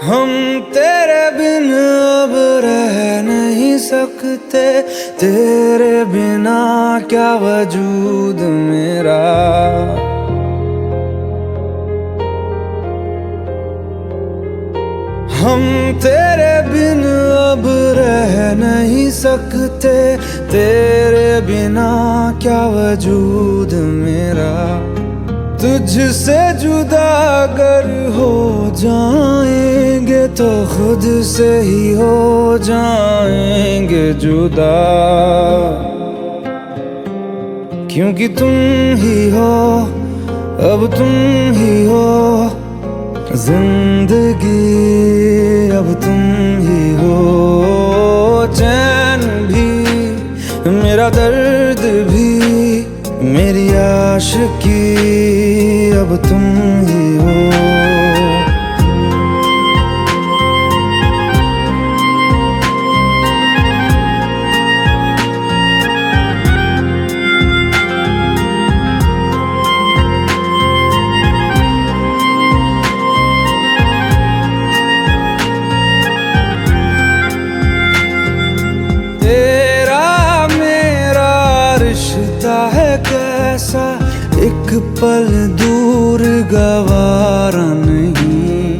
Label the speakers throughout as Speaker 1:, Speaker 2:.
Speaker 1: हम तेरे बिन अब रह नहीं सकते, तेरे बिना क्या वजूद मेरा। हम तेरे बिन अब रह नहीं सकते, तेरे बिना क्या वजूद मेरा। तुझसे जुदा अगर हो जाएंगे तो खुद से ही हो जाएंगे जुदा, क्योंकि तुम ही हो, अब तुम ही हो जिंदगी, अब तुम ही हो। चैन भी, मेरा दर्द भी, मेरी आशिकी, अब तुम ही हो। तेरा मेरा रिश्ता है कैसा, एक पल दूर गवारा नहीं।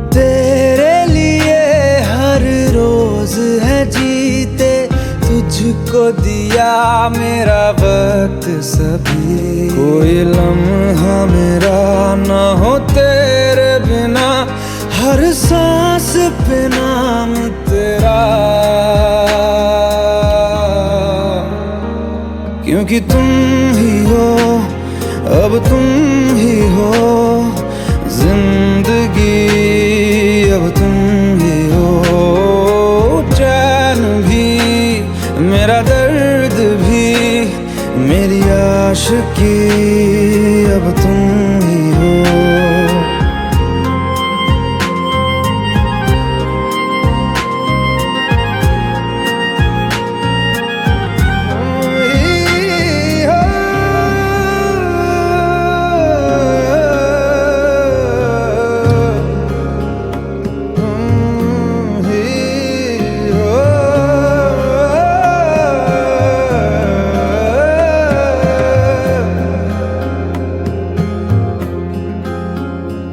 Speaker 1: तेरे लिए हर रोज है जीते, तुझको दिया मेरा वक्त सभी। कोई लम्हा मेरा ना हो तेरे बिना, हर सांस पे नाम तेरा, क्योंकि तुम ही हो, अब तुम ही हो जिंदगी, अब तुम ही हो। चैन भी, मेरा दर्द भी, मेरी आशिकी, अब तुम ही हो।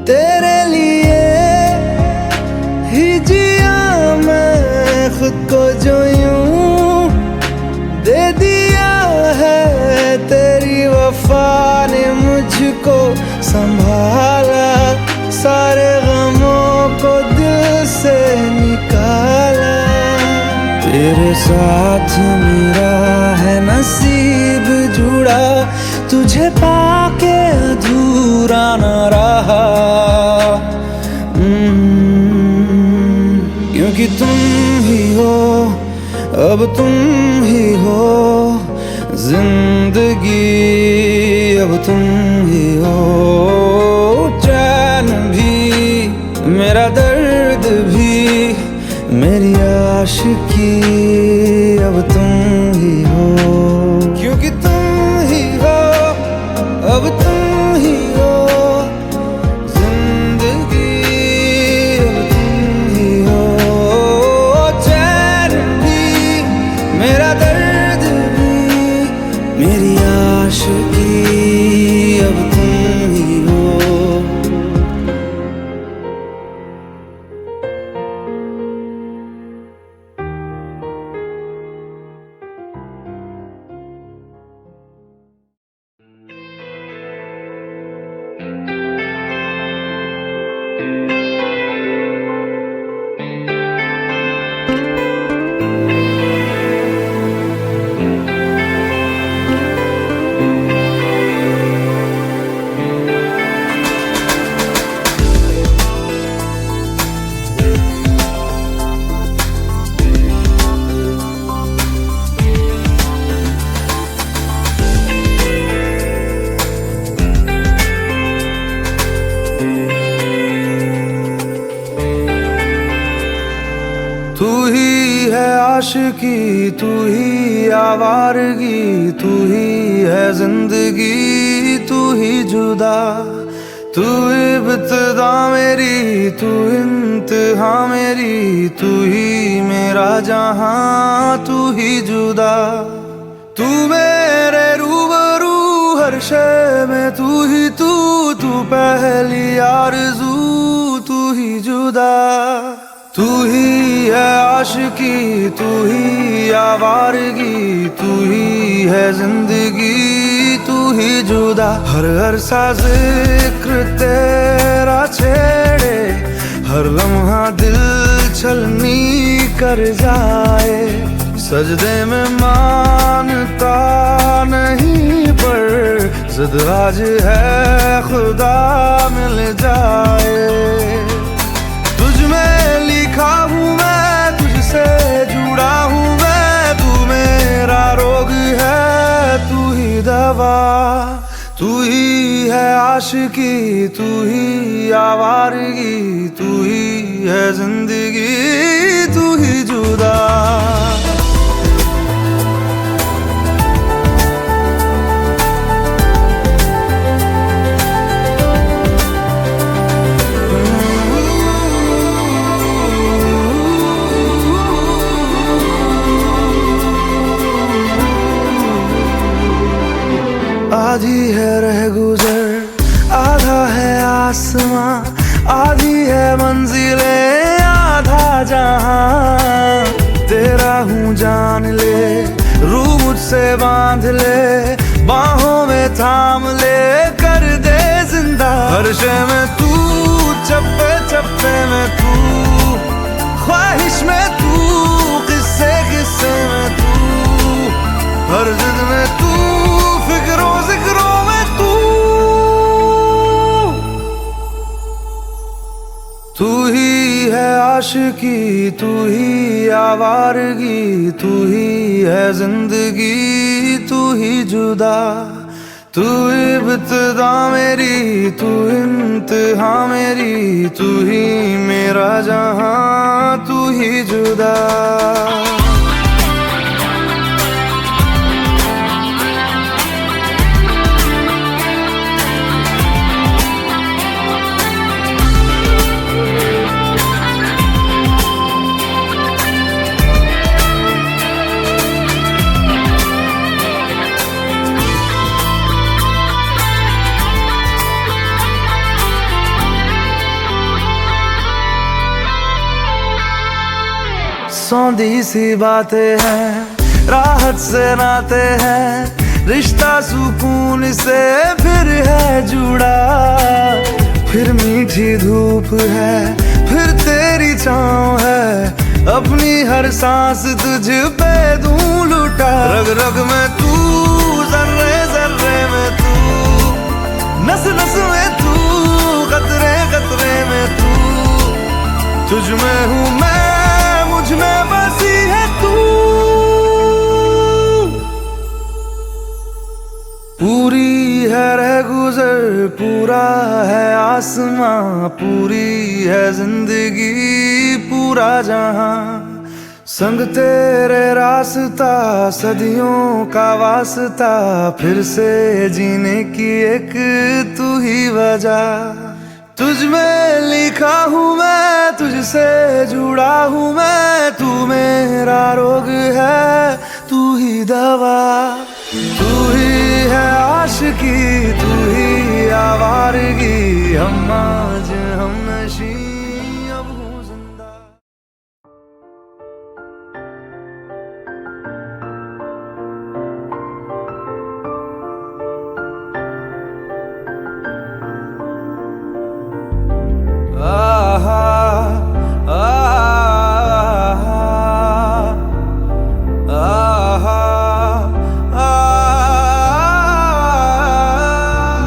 Speaker 1: तेरे लिए ही जिया मैं खुद को, जो यूं दे दिया है तेरी वफा ने मुझको संभाला। सारे गमों को दिल से निकाला, तेरे साथ मेरा है नसीब जुड़ा, तुझे पाके अधूरा न रहा। क्योंकि तुम ही हो, अब तुम ही हो जिंदगी, अब तुम ही हो। चैन भी, मेरा दर्द भी, मेरी आशिकी, अब तुम ही हो। क्योंकि तुम ही हो, अब तुम ही हो जिंदगी, अब तुम ही हो। चैन भी, मेरा दर्द भी, मेरी आशिकी, अब तुम ही हो। तू ही है आशिकी, तू ही आवारगी, तू ही है जिंदगी, तू ही जुदा, तू इब्तिदा मेरी, तू इंतहा मेरी, तू ही मेरा जहां, तू ही जुदा। तू मेरे रूबरू हर शय में, तू ही तू, तू पहली आरज़ू, तू ही जुदा। तू ही है आशिकी, तू ही आवारगी, तू ही है जिंदगी, तू ही जुदा। हर हर सा जिक्र तेरा छेड़े, हर लम्हा दिल छलनी कर जाए। सजदे में मानता नहीं पर जिद आज है खुदा मिल जाए। तुझ में लिखा हूँ मैं, तुझसे जुड़ा हूँ मैं, तू मेरा रोग है, तू ही दवा। तू ही है आशिकी, तू ही आवारगी, तू ही है जिंदगी, तू ही जुदा। आधी है रह गुजर, आधा है आसमां, आधी है मंजिले, आधा जहां। तेरा हूँ जान ले, रूह मुझसे बांध ले, बाहों में थाम ले, कर दे जिंदा। हर शय में तू, चप्पे चप्पे में तू, ख्वाहिश में तू, किस्से किस्से में तू, हर जिद में तू, फिक्रों जिक्रों में तू। तू ही है आशिकी, तू ही आवारगी, तू ही है जिंदगी, तू ही जुदा। तू इब्तिदा मेरी, तू इंतहा मेरी, तू ही मेरा जहां, तू ही जुदा। सौंधी सी बातें हैं, राहत से नाते हैं, रिश्ता सुकून से फिर है जुड़ा। फिर मीठी धूप है, फिर तेरी छाँव है, अपनी हर सांस तुझ पे दूं लुटा। रग रग में तू, जर्रे जर्रे में तू, नस नस में तू, कतरे कतरे में तू। तुझ में हूँ मैं, मुझ में बसी है तू। पूरी है रह गुजर, पूरा है आसमां, पूरी है जिंदगी, पूरा जहां। संग तेरे रास्ता, सदियों का वास्ता, फिर से जीने की एक तू ही वजह। तुझ में लिखा हूँ मैं, तुझसे जुड़ा हूँ मैं, तू मेरा रोग है, तू ही दवा। तू ही है आशिकी, तू ही आवारगी, हम आज हम नशी, अब हूँ जिंदा।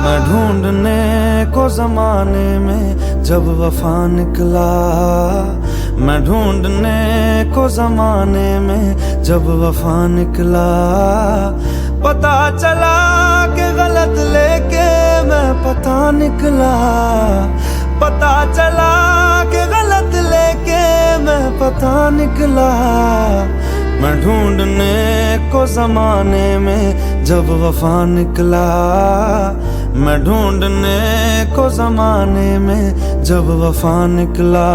Speaker 1: मैं ढूंढने को जमाने में जब वफा निकला, मैं ढूंढने को जमाने में जब वफा निकला। पता चला कि गलत लेके मैं पता निकला, पता चला कि गलत लेके मैं पता निकला। मैं ढूंढने को जमाने में जब वफा निकला, मैं ढूंढने को जमाने में जब वफा निकला।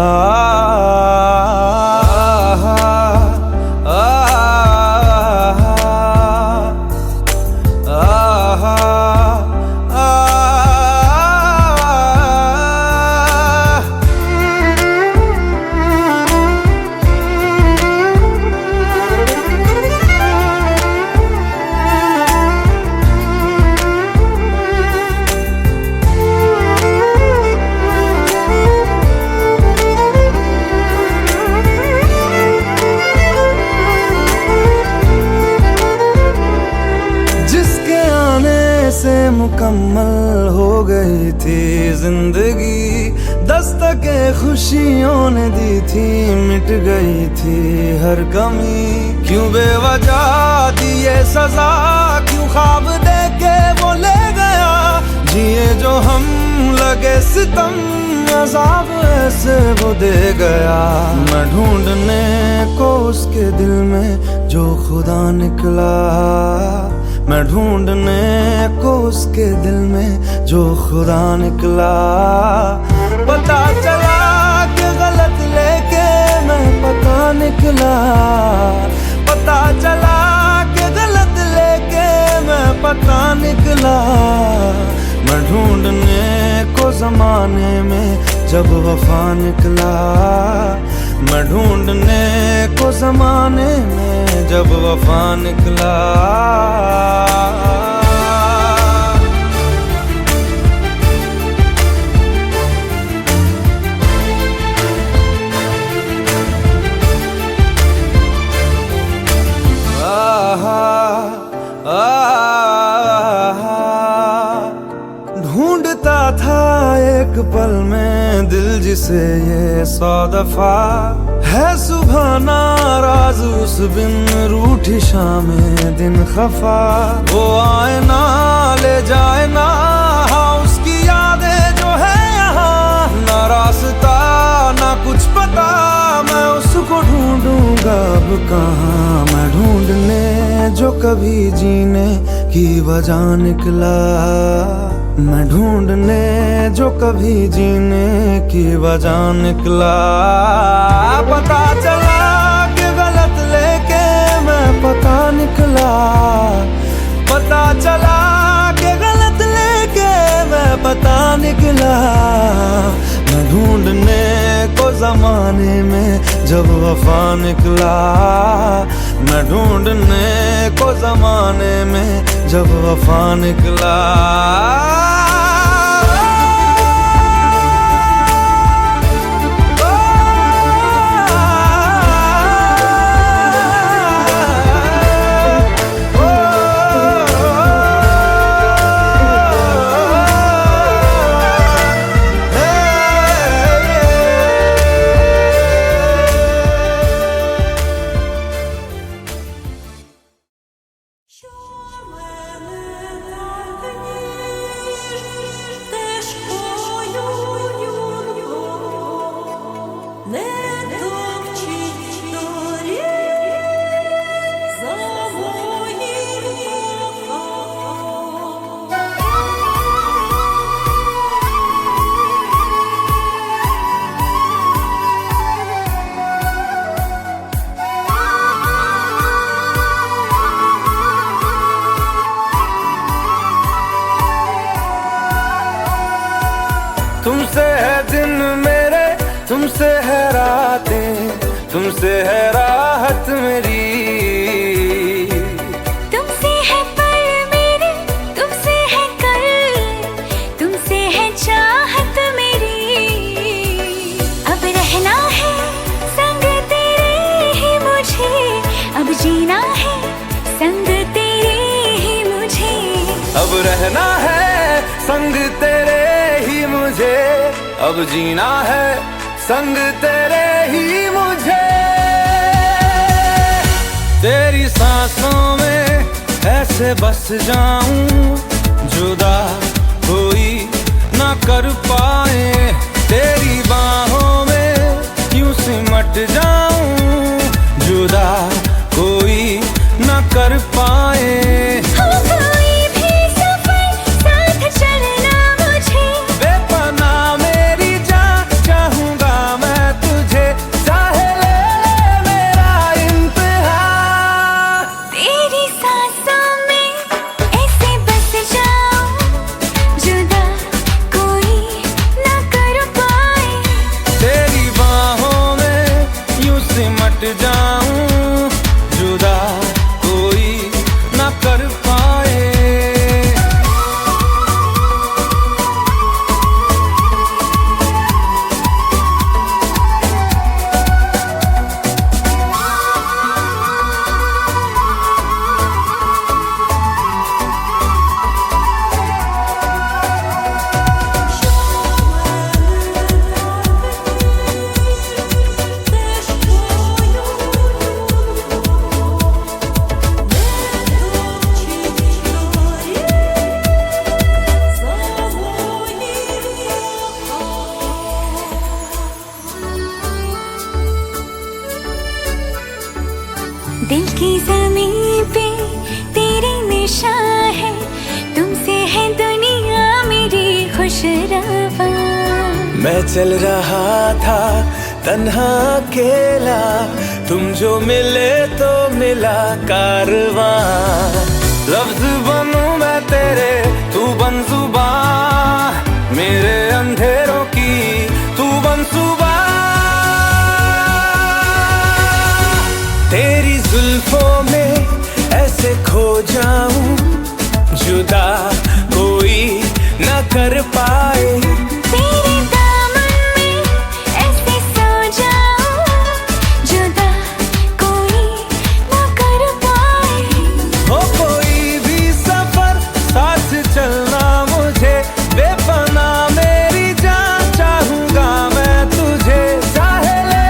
Speaker 1: से मुकम्मल हो गई थी जिंदगी, दस्तके खुशियों ने दी थी, मिट गई थी हर कमी। क्यों बेवजह दी ये सजा, क्यों ख्वाब देके वो ले गया, जिए जो हम लगे सितम, अज़ाब ऐसे वो दे गया। मैं ढूंढने को उसके दिल में जो खुदा निकला, मैं ढूंढने को उसके दिल में जो खुदा निकला। पता चला कि गलत लेके मैं पता निकला, पता चला कि गलत लेके मैं पता निकला। मैं ढूंढने को जमाने में जब वफा निकला, मैं ढूंढने को जमाने में जब वफा निकला। ढूंढता था एक पल में दिल जिसे ये 100 दफा, है सुबह नाराज उस बिन रूठी शामें दिन खफा। वो आए ना ले जाए ना, हाँ उसकी यादें जो है यहाँ, ना रास्ता ना कुछ पता, मैं उसको ढूंढूंगा अब कहाँ। मैं ढूंढने जो कभी जीने की वजह निकला, मैं ढूंढने जो कभी जीने की वजह निकला। पता चला कि गलत लेके मैं पता निकला, पता चला कि गलत लेके मैं पता निकला। मैं ढूंढने को जमाने में जब वफा निकला, मैं ढूंढने को जमाने में जब वफा निकला। तुमसे है दिन मेरे, तुमसे है रातें, तुमसे है राहत मेरी।
Speaker 2: तुमसे है पल मेरे, तुमसे है कल, तुमसे है चाहत मेरी। अब रहना है संग तेरे ही मुझे, अब जीना है संग तेरे ही मुझे।
Speaker 1: अब रहना है संग तेरे ही मुझे, अब जीना है संग तेरे ही मुझे। तेरी सांसों में ऐसे बस जाऊं, जुदा कोई ना कर पाए। तेरी बाहों में यूं सिमट जाऊं, जुदा कोई ना कर पाए।
Speaker 2: कोई भी सफर साथ चले जमीन पे तेरी निशा है, तुमसे है दुनिया मेरी खुशरवा।
Speaker 1: मैं चल रहा था तन्हा अकेला, तुम जो मिले तो मिला कारवां। लफ्ज बनूं मैं तेरे, तू बन जुबां, मेरे अंधेरों की तू बन सुबह। तेरी जुल्फों में ऐसे खो जाऊं, जुदा कोई न कर पाए।
Speaker 2: तेरे दामन में ऐसे सो जाऊं, जुदा कोई न कर पाए।
Speaker 1: हो कोई भी सफर साथ चलना मुझे, बेपना मेरी जान चाहूंगा मैं तुझे, चाहे ले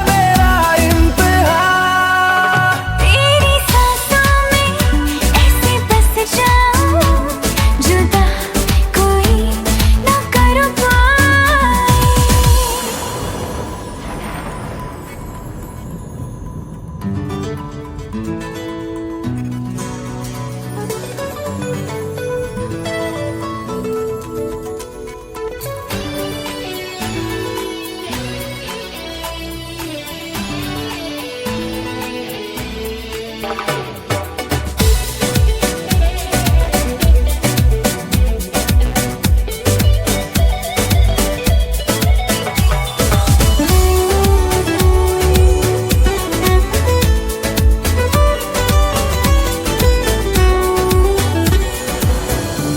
Speaker 1: मेरा इम्तिहान।
Speaker 2: तेरी सांसों में ऐसे बस जाऊं, जुदा कोई न कर पाए।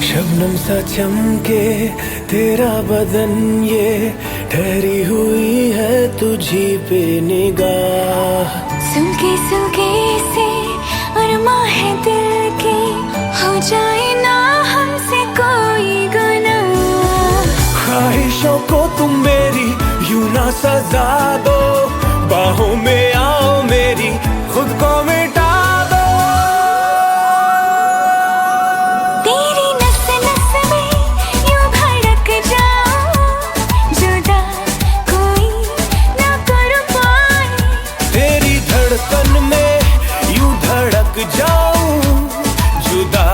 Speaker 1: शबनम सा चमके तेरा बदन, ये ठहरी हुई है तुझी पे निगाह।
Speaker 2: सुलगे सुलगे से अरमा है दिल के, हो जाए ना हमसे कोई गुनाह।
Speaker 1: ख्वाहिशों को तुम मेरी यूं ना सजा दो, बाहों में आओ मेरी खुद को मिटा दो।
Speaker 2: तेरी नस नस में यूं धड़क जाऊं, जुदा कोई न कर पाए।
Speaker 1: तेरी धड़कन में यूं धड़क जाऊं, जुदा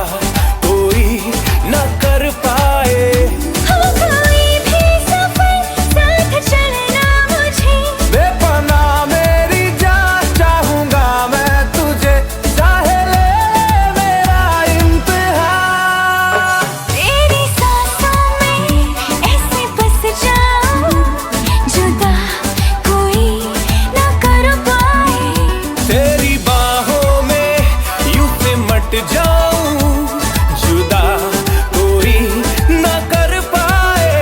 Speaker 1: कोई न कर पाए।
Speaker 2: हो कोई भी सफर साथ चलना मुझे,
Speaker 1: बेपना मेरी जान चाहूंगा मैं तुझे, चाहे ले मेरा इम्तिहान।
Speaker 2: तेरी सांसों में ऐसे बस जाऊं, जुदा कोई न कर पाए।
Speaker 1: तेरी बाहों में यूं सिमट जाऊं, जुदा कोई न कर पाए।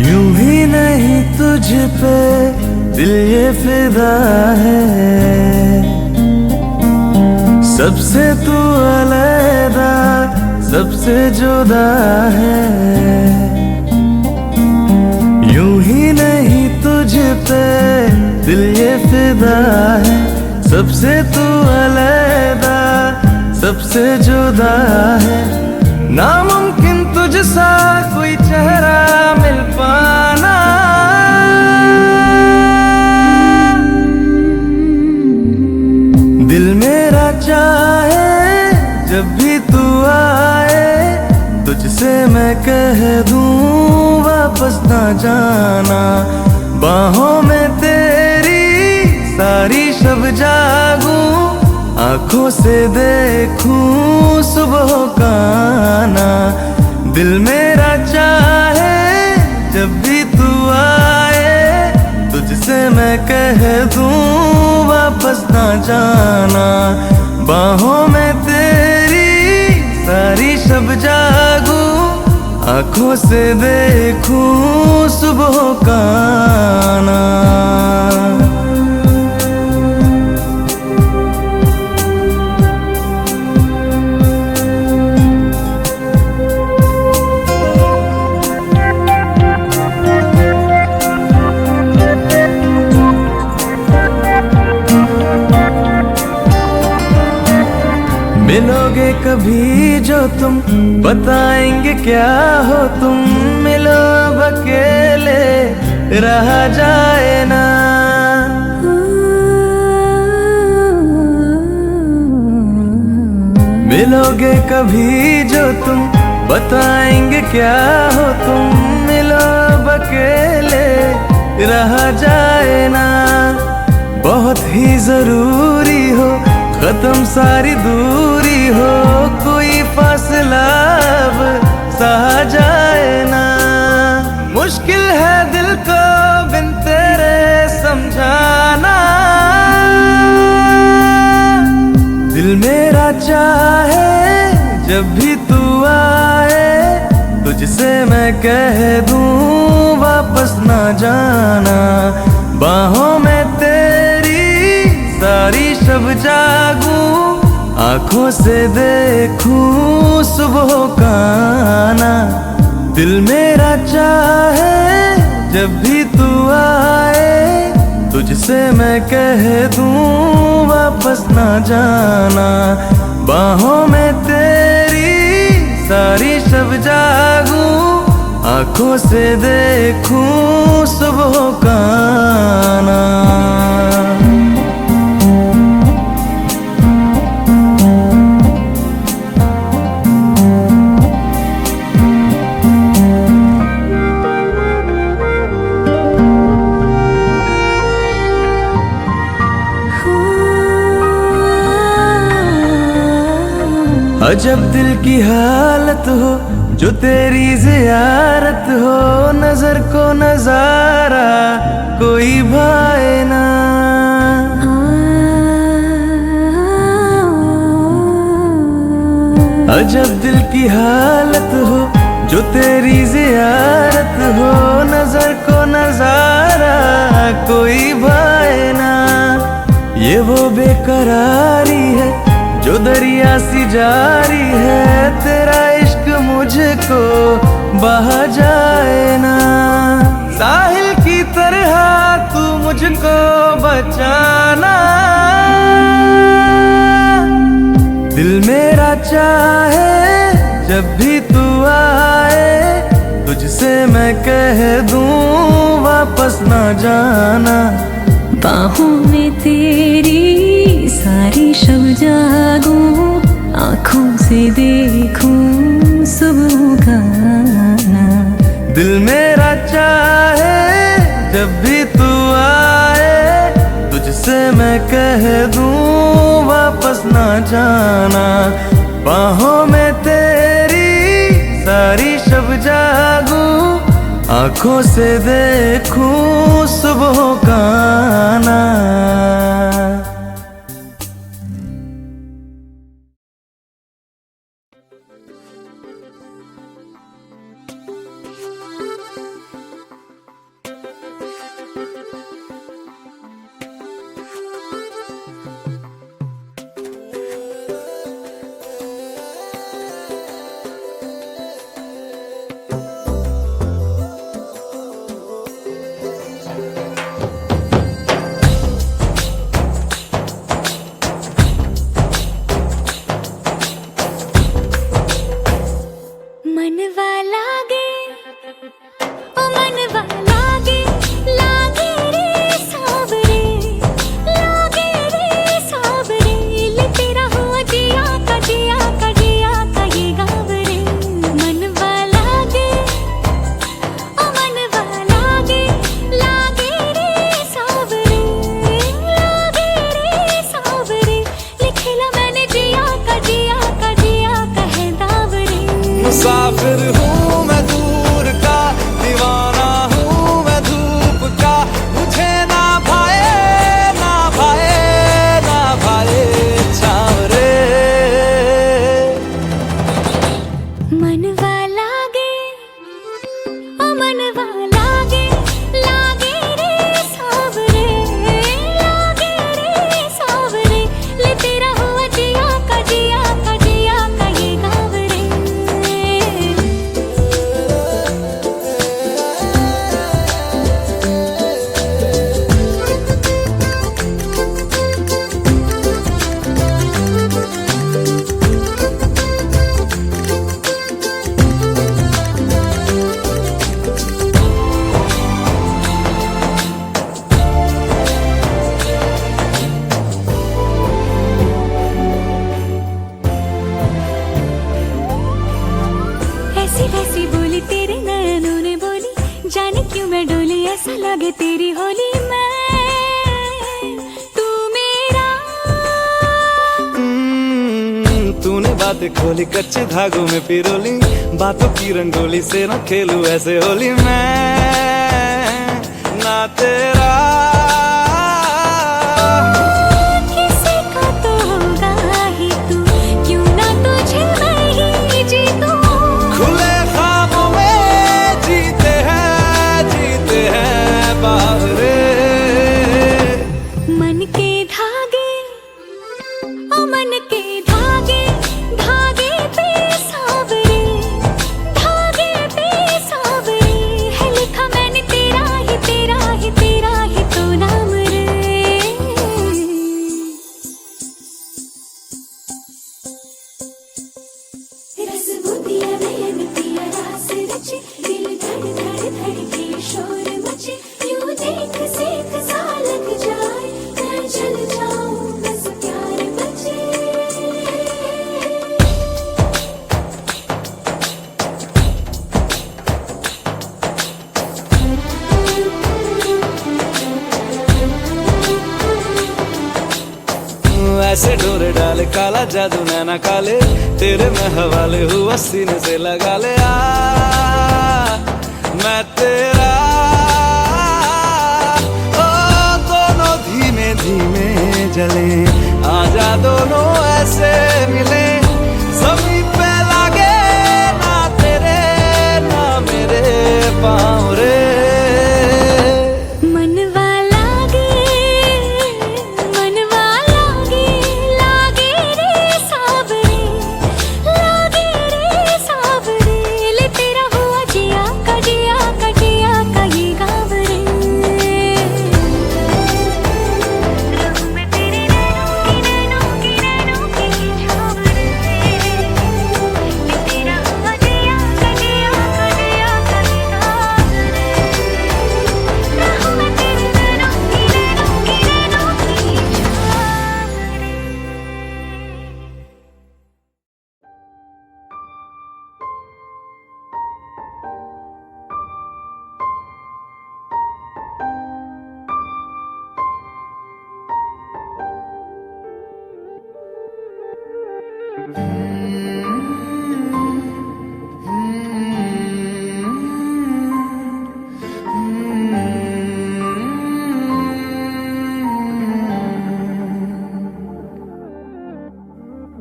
Speaker 1: यूं ही नहीं तुझ पे दिल ये फिदा है, सबसे तू अलग सबसे जुदा है। यूं ही नहीं तुझ पे दिल ये फिदा है, सबसे तू अलग सबसे जुदा है। नामुमकिन तुझसा कोई चेहरा मिल पाना, दिल मेरा चाहे जब भी तू आए, तुझसे मैं कह दूं वापस वापस ना जाना। बाहों में तेरी सारी शब जागूं, आंखों से देखूं सुबह का आना। दिल मेरा चाहे जब भी तू आए, तुझसे मैं कह दूं वापस ना जाना। बाहों में तेरी सारी शब जागूं, आंखों से देखूं सुबह का आना। मिलोगे कभी जो तुम, बताएंगे क्या हो तुम। मिलो अब अकेले रहा जाए ना। मिलोगे कभी जो तुम, बताएंगे क्या हो तुम। मिलो अब अकेले रहा जाए ना। बहुत ही जरूरी हो खत्म सारी दूरी हो, कोई फासला अब सहा जाए ना। मुश्किल है दिल को बिन तेरे समझाना। दिल मेरा चाहे जब भी तू आए, तुझसे मैं कह दूं वापस ना जाना। बाहों में तेरी सारी शब जागूं, आंखों से देखूं सुबह का आना। दिल मेरा चाहे जब भी तू आए, तुझसे मैं कह दूं वापस ना जाना। बाहों में तेरी सारी शब जागूं, आंखों से देखूं सुबह का आना। अजब दिल की हालत हो जो तेरी ज़ियारत हो। नजर को नजारा कोई भाए ना। अजब दिल की हालत हो जो तेरी ज़ियारत हो। नजर को नजारा कोई भाए ना। ये वो बेकरारी है जो दरिया सी जारी है। तेरा इश्क मुझको बहा जाए ना। साहिल की तरह तू मुझको बचाना। दिल मेरा चाहे जब भी तू आए, तुझसे मैं कह दूं वापस ना जाना।
Speaker 2: बाहों में तेरी सारी शब जागूं, आंखों से देखूं सुबह का आना।
Speaker 1: दिल मेरा चाहे जब भी तू आए, तुझसे मैं कह दूं वापस ना जाना। बाहों में तेरी सारी शब जागूं, आंखों से देखूं सुबह का आना।
Speaker 2: होली मैं, तू मेरा।
Speaker 1: तूने बातें खोली कच्चे धागों में पिरोली, बातों की रंगोली से न खेलूं ऐसे होली मैं ना तेरा।
Speaker 2: किसी का तो होगा ही तू, क्यों ना तुझे मैं ही जीतूं।
Speaker 1: खुले ख्वाबों में जीते हैं बावरे।
Speaker 2: मन के धागे, ओ मन के धागे, धागे पे सावरे, धागे पे सावरे है लिखा मैंने तेरा ही, तेरा ही, तेरा ही तो नाम रे। रस बुंदिया नयन पिया रास रचे, दिल धड़ धड़ धड़के शोर मचे, यूं देख सेक सा लग जाए, मैं जल जाऊं बस प्यार बचे।
Speaker 1: ऐसे डोरे डाले काला जादू नैना काले, तेरे में हवाले हुआ सीने से लगा ले आ मैं तेरा। ओ दोनों धीमे धीमे जले, आजा दोनों ऐसे मिले, जमीन पे लागे ना तेरे ना मेरे पाँव रे।
Speaker 2: मनवा लागे, मनवा लागे, लागे रे सावरे, लागे रे सावरे, ले तेरा हुआ जिया का, जिया का, जिया का ये गाँव रे। रहूं मैं तेरे नैनों की, नैनों की, नैनों की छाँव रे, ले तेरा हुआ जिया का, जिया का, जिया का ये गाँव रे। रहूं मैं तेरे नैनों की, नैनों की, नैनों की छाँव रे।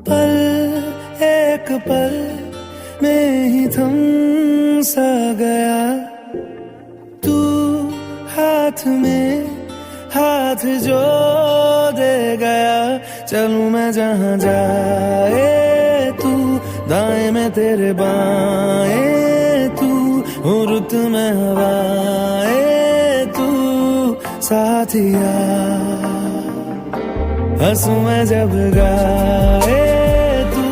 Speaker 1: पल एक पल में ही थम सा गया, तू हाथ में हाथ जो दे गया। चलूं मैं जहां जाए तू, दाएं में तेरे बाएं तू, हूँ रुत में हवाएं तू साथिया। हंसूं मैं जब गाए तू,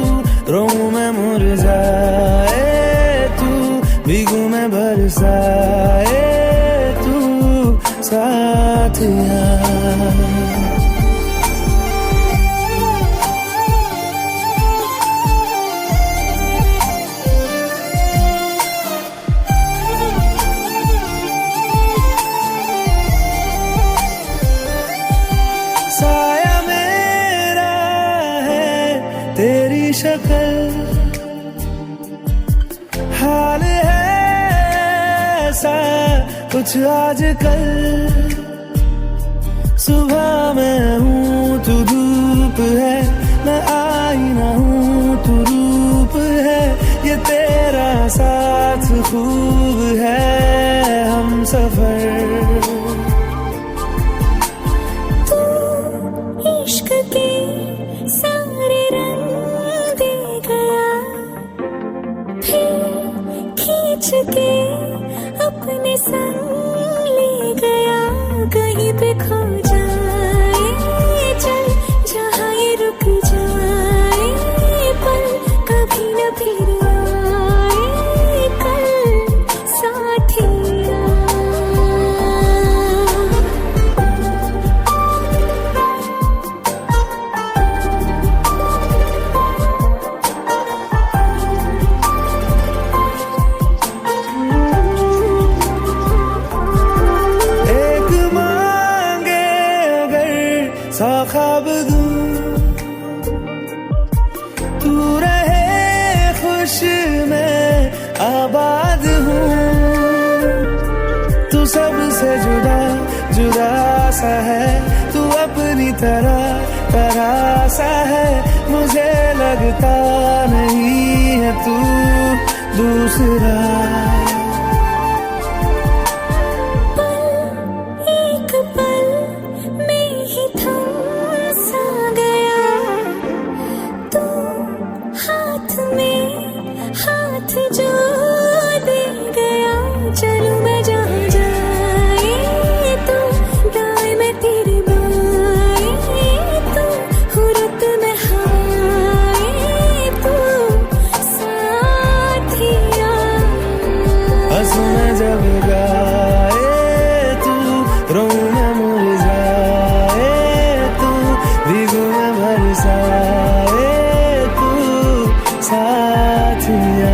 Speaker 1: रोऊं मैं मुरझाए तू, भीगूं मैं बरसाए तू साथिया। साया मेरा है तेरी शक्ल, हाल है ऐसा कुछ आजकल। सुबह मैं हूँ तू धूप है, मैं आईना हूँ तू रूप है, ये तेरा साथ खूब है हम सफर।
Speaker 2: इश्क के सारे रंग दे गया, फिर खींच के अपने संग ले गया। कहीं पे खो जाए चल, जहाँ ये रुक जाए पल, कभी न फिर आए कल साथिया।
Speaker 1: सौ ख्वाब दूं, तू रहे खुश मैं आबाद हूँ। तू सबसे जुदा जुदा सा है, तू अपनी तरह सा है, मुझे लगता नहीं है तू दूसरा।
Speaker 2: जो दे गया चलूं मैं जहाँ जाए तो, दाएं में तेरे बाएं तो, हुरत में हाय तो, साथिया।
Speaker 1: हंसूं मैं जब गाए तू, रोऊं मैं मुरझाए तू, भीगूं मैं बरसाए तू, साथिया।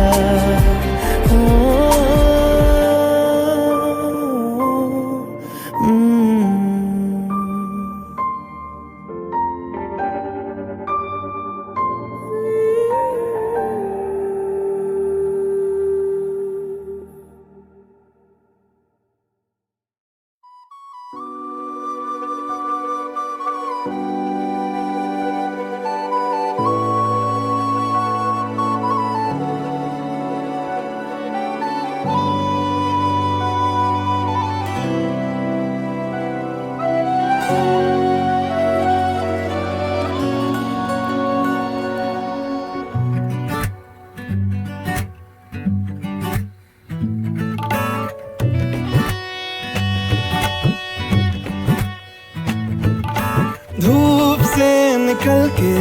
Speaker 1: धूप से निकल के,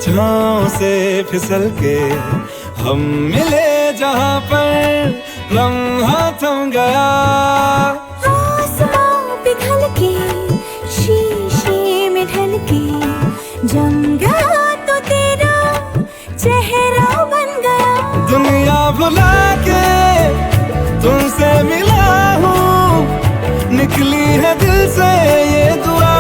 Speaker 1: छाँव से फिसल के, हम मिले जहाँ पर लम्हा थम गया।
Speaker 2: आसमां पिघल के, शीशे में ढल के, जम गया तो तेरा चेहरा बन गया।
Speaker 1: दुनिया भुला के तुमसे मिला हूँ, निकली है दिल से ये दुआ।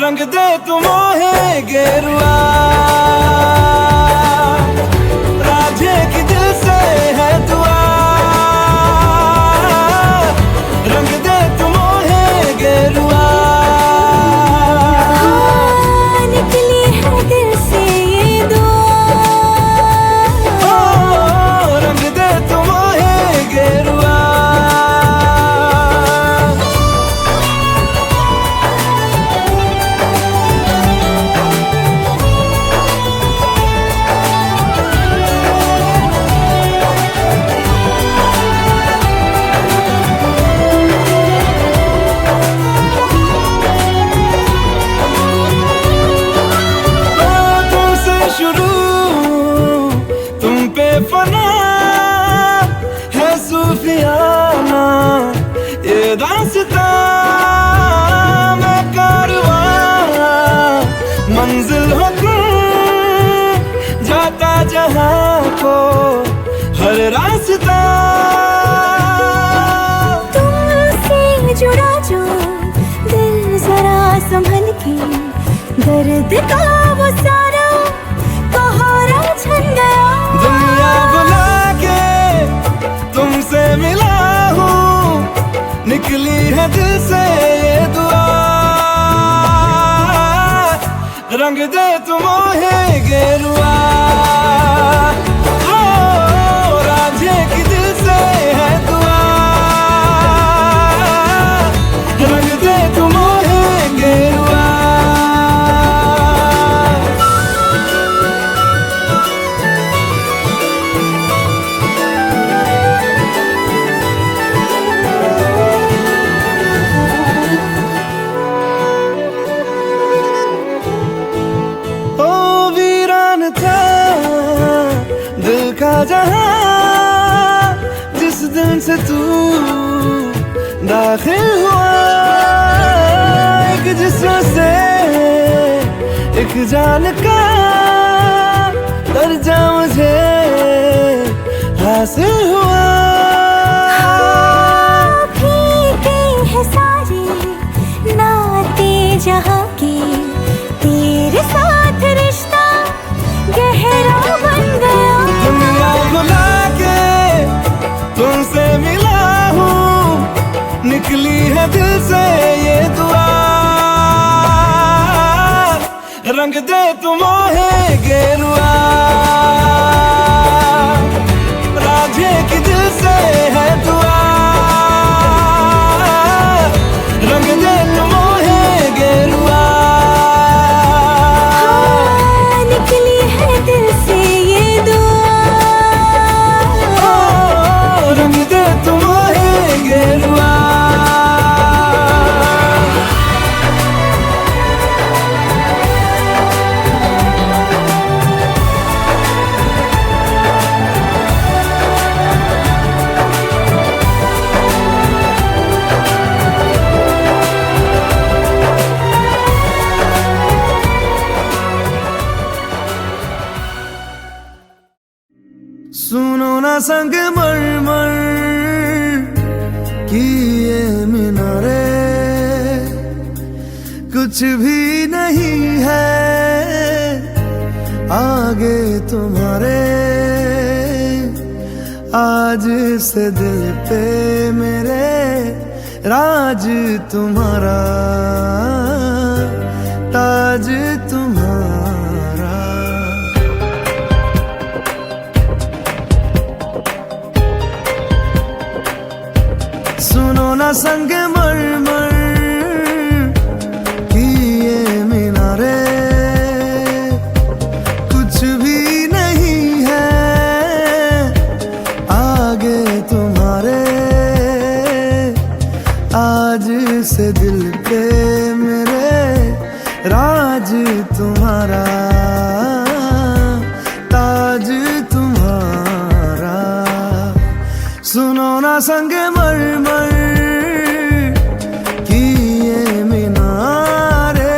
Speaker 1: रंग दे तू मोहे गेरुआ, राधे की दिल से है दुआ। रंग दे तू मोहे गेरुआ,
Speaker 2: निकली है दिल से ये दुआ।
Speaker 1: रंग दे तू मोहे गेरुआ। फना है सूफियाना ये दास्तां, मैं कारवां मंजिल हो तुम, जाता जहाँ को हर रास्ता।
Speaker 2: तुमसे जुड़ा जो दिल जरा संभल के, दर्द का वो सारा कोहरा छन गया।
Speaker 1: दुनिया बुला के तुमसे मिला हूँ, निकली है दिल से ये दुआ। रंग दे तू मोहे गेरुआ, राधे की दिल से है दुआ। रंग दे तू मोहे गेरुआ। जहाँ जिस दिन से तू दाखिल हुआ, एक जिस्म से एक जान का दर्जा मुझे हासिल हुआ।
Speaker 2: फीके हैं सारे
Speaker 1: निकली है दिल से ये दुआ, रंग दे तुम है गेरुआ। राधे की दिल से है दुआ, रंग दे तुम है गेरुआ।
Speaker 2: हाँ, निकली है दिल से ये दुआ,
Speaker 1: रंग दे तुम है गेरुआ। सुनो ना संग मरमर की ये मीनारे, कुछ भी नहीं है आगे तुम्हारे। आज से दिल पे मेरे राज तुम्हारा, ताज तुम्हारा। सुनो ना संग मरमर की ये मीनारे, कुछ भी नहीं है आगे तुम्हारे। आज से दिल पे मेरे राज तुम्हारा, ताज तुम्हारा। सुनो ना संग मरमर की ये मीनारे।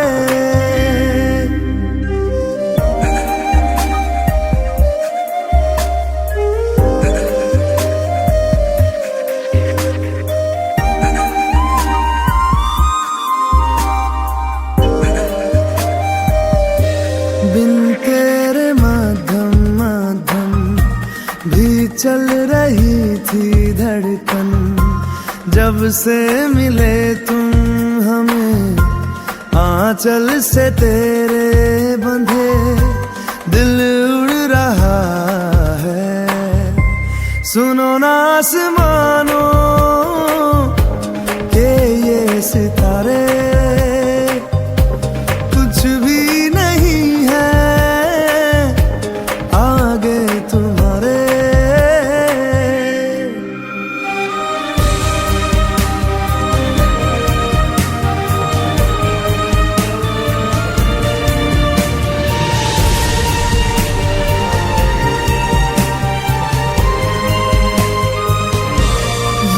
Speaker 1: बिन तेरे माध्यम माध्यम भी चल रही थी धड़कन। जब से मिले तुम हमें आंचल से तेरे बंधे, दिल उड़ रहा है। सुनो ना आसमानों के ये सितारे, कुछ भी नहीं है आगे तुम्हारे।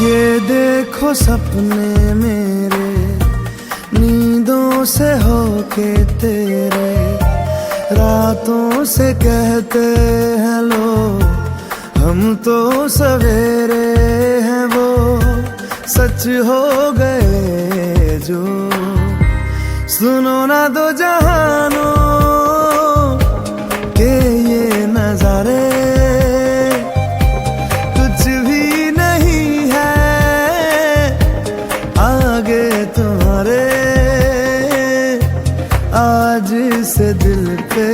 Speaker 1: ये देखो सपने मेरे नींदों से होके तेरे, रातों से कहते हैं लो हम तो सवेरे हैं वो, सच हो गए जो। सुनो ना दो जहानों के ये नजारे, कुछ भी नहीं है आगे तुम्हारे। आज से दिल पे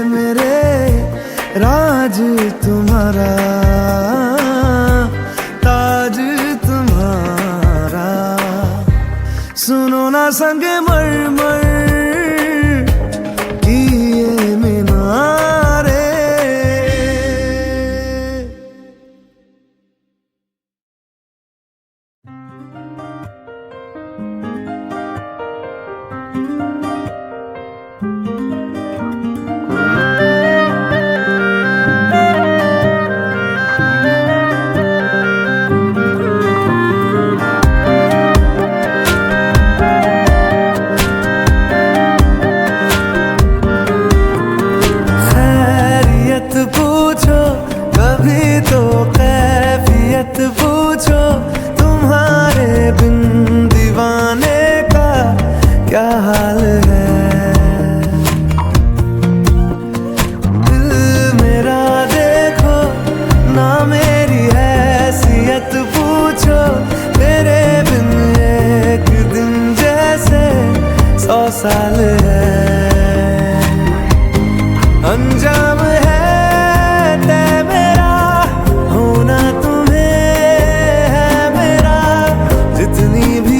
Speaker 1: मेरे राज तुम्हारा, ताज तुम्हारा। सुनो ना संग मरमर की ये मीनारे।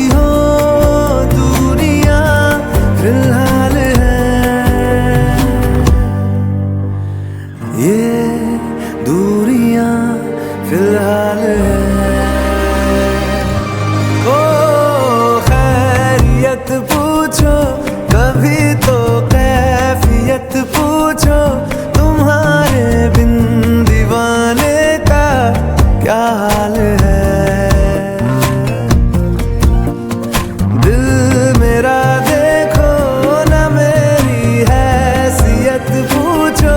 Speaker 1: हो दूरियां फिलहाल है, ये दूरियां फिलहाल है। ओ खैरियत पूछो कभी तो कैफियत पूछो, तुम्हारे बिन दीवाने का क्या हाल है। दिल मेरा देखो ना मेरी हैसियत पूछो,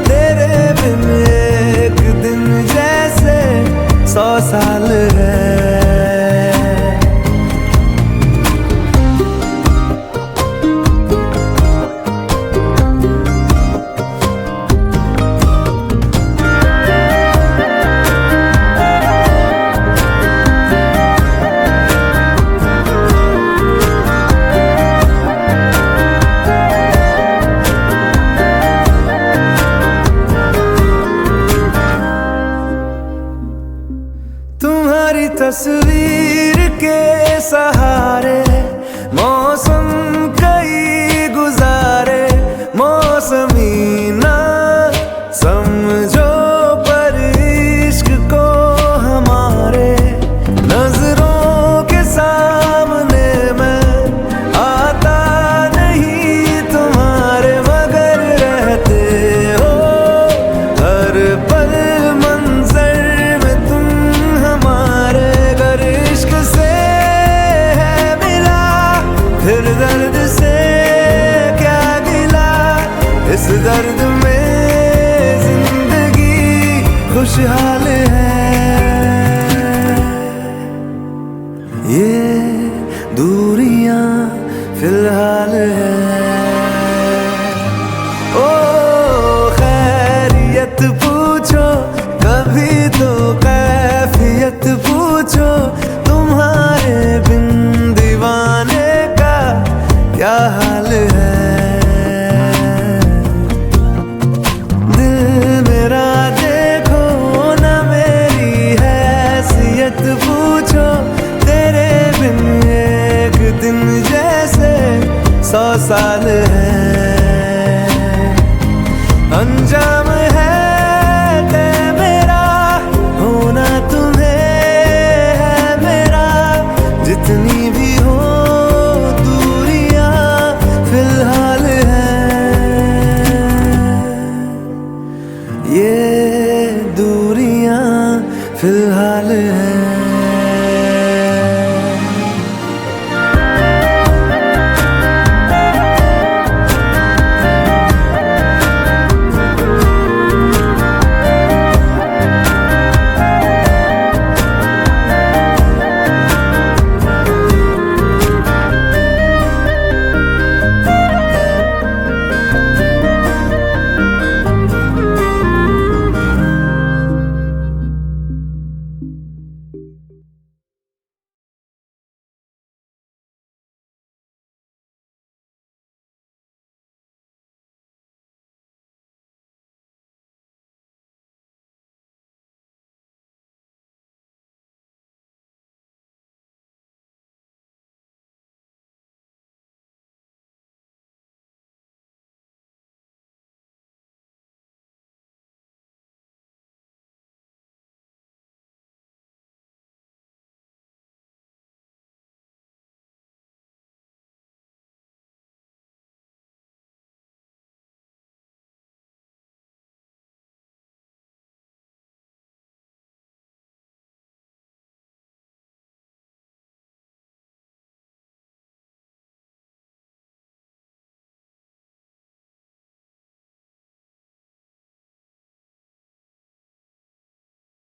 Speaker 1: तेरे बिन एक दिन जैसे 100 साल है। तुम्हारी तस्वीर के सहारे मौसम कई गुजारे, मौसमी ना समझो पर इश्क को हमारे, नजरों के सामने मैं आता नहीं तुम्हारे, मगर रहते हो हर पल मंजर में तुम हमारे। अगर इश्क से है मिला फिर दर्द से क्या गिला, इस दर्द में जिंदगी खुशहाल है, ये दूरियां फिलहाल है। ओ खैरियत पूछो कभी तो कैफियत पूछो, तुम्हारे बिन दीवाने का क्या हाल है। दिल मेरा देखो ना मेरी हैसियत पूछो, तेरे बिन एक दिन जैसे 100 साल है।